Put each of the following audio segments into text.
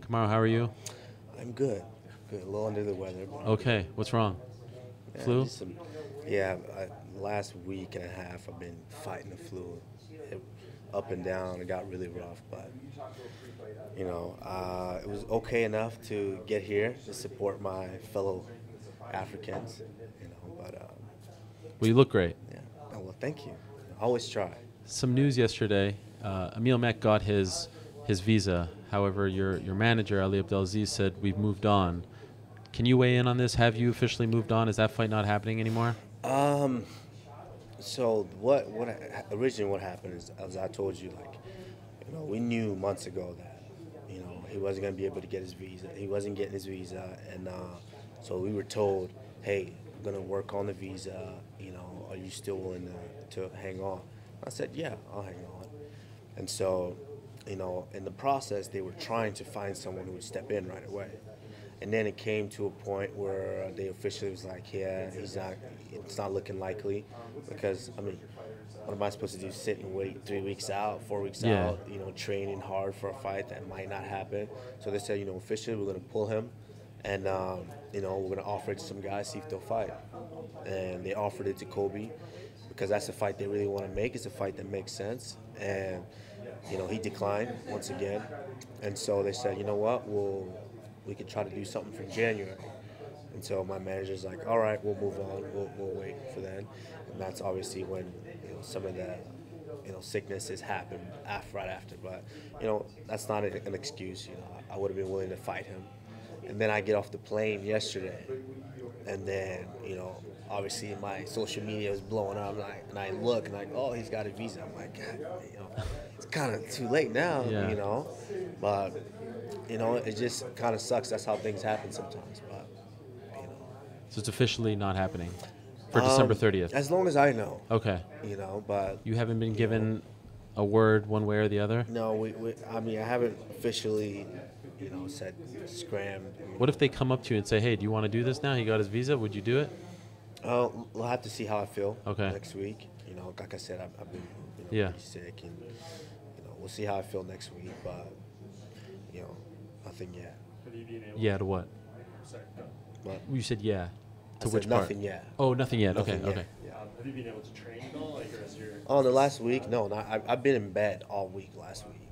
Kamaru, how are you? I'm good. Good. A little under the weather. But Okay, what's wrong? yeah, Flu? Last week and a half I've been fighting the flu. It, up and down. It got really rough, but it was okay enough to get here to support my fellow Africans. Well, you look great. Yeah. Oh, well, thank you. I always try. Some news yesterday. Emil Meek got his visa. However, your manager, Ali Abdelaziz, said we've moved on. Can you weigh in on this? Have you officially moved on? Is that fight not happening anymore? So originally what happened is, as I told you, we knew months ago that, he wasn't going to be able to get his visa. He wasn't getting his visa, and so we were told, hey, we're going to work on the visa. Are you still willing to hang on? I said, yeah, I'll hang on. And so, in the process, they were trying to find someone who would step in right away. And then it came to a point where they officially was like, yeah, it's not looking likely. Because, what am I supposed to do? Sit and wait 3 weeks out, 4 weeks out, training hard for a fight that might not happen. So they said, officially we're going to pull him. And, we're going to offer it to some guys, see if they'll fight. And they offered it to Colby because that's a fight they really want to make. It's a fight that makes sense. And, he declined once again. And so they said, you know what, we could try to do something for January. And so my manager's like, all right, we'll move on. We'll wait for then. And that's obviously when, some of the, sicknesses happen right after. But, that's not an excuse. I would have been willing to fight him. And then I get off the plane yesterday. And then, obviously my social media was blowing up. And I look and oh, he's got a visa. I'm like, God, it's kind of too late now, But, it just kind of sucks. That's how things happen sometimes. But, So it's officially not happening for December 30th? As long as I know. Okay. But... You haven't been given a word one way or the other? No, I haven't officially, said scram. What if they come up to you and say, hey, do you want to do this now? He got his visa. Would you do it? We'll have to see how I feel next week. Like I said, I've been pretty sick, and we'll see how I feel next week. But nothing yet. Yeah to what? What? You said yeah. To I which said part? nothing yet. Oh, nothing yet. Nothing Okay. yet. Okay. Yeah. Have you been able to train at all? Or is your... Oh, the last week? No, I've been in bed all week last week.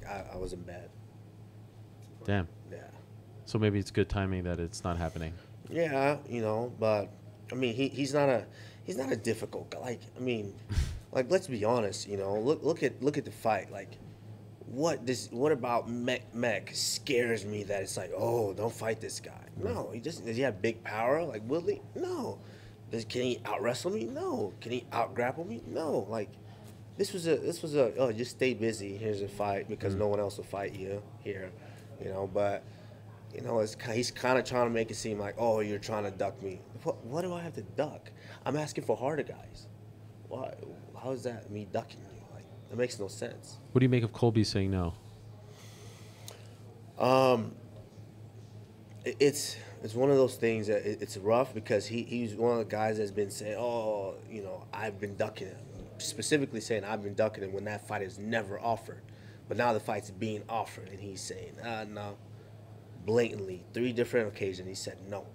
I was in bed. Damn. Yeah. So maybe it's good timing that it's not happening. Yeah, but he's not a difficult guy. Let's be honest. Look at the fight. What about Meek scares me that it's like, oh, don't fight this guy. No, does he have big power like Woodley? No. Can he out wrestle me? No. Can he out grapple me? No. This was a just stay busy. Here's a fight because no one else will fight you here, But he's kind of trying to make it seem like, oh, you're trying to duck me. What do I have to duck? I'm asking for harder guys. Why? How is that me ducking you? That makes no sense. What do you make of Colby saying no? It's one of those things that it's rough because he's one of the guys that's been saying, oh, I've been ducking him. Specifically saying I've been ducking him when that fight is never offered. But now the fight's being offered, and he's saying, no. Blatantly, 3 different occasions, he said no.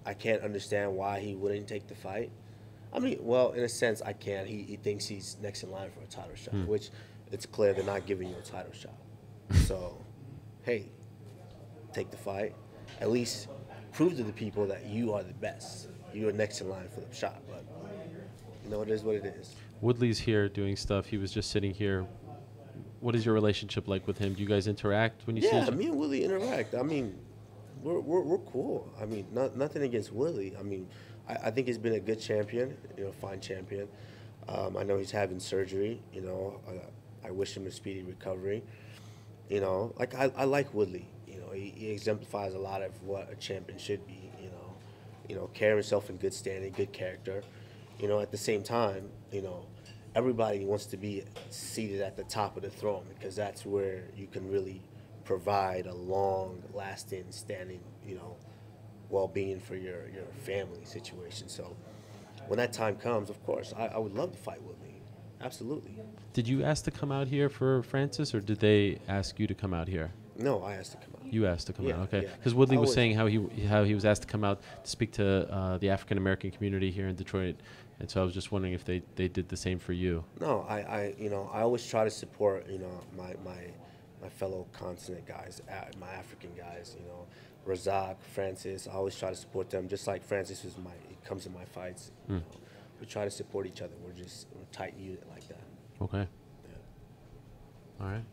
I can't understand why he wouldn't take the fight. Well, in a sense, I can. He thinks he's next in line for a title shot, which it's clear they're not giving you a title shot. So, hey, take the fight. At least prove to the people that you are the best. You are next in line for the shot. But, it is what it is. Woodley's here doing stuff. He was just sitting here. What is your relationship like with him? Do you guys interact when you see each other? Yeah, me and Woodley interact. We're cool. Nothing against Woodley. I think he's been a good champion, fine champion. I know he's having surgery, I wish him a speedy recovery. I like Woodley. He exemplifies a lot of what a champion should be, carry himself in good standing, good character. At the same time, everybody wants to be seated at the top of the throne because that's where you can really provide a long-lasting, standing, well-being for your family situation. So when that time comes, of course, I would love to fight Woodley. Absolutely. Did you ask to come out here for Francis, or did they ask you to come out here? No, I asked to come out. You asked to come Yeah, out, okay? yeah. Because Woodley I was always- saying how he was asked to come out to speak to the African American community here in Detroit, and so I was just wondering if they did the same for you. No, I always try to support, my fellow continent guys, my African guys, Razak, Francis. I always try to support them, just like Francis he comes to my fights. We try to support each other. We're a tight unit like that. Okay. Yeah. All right.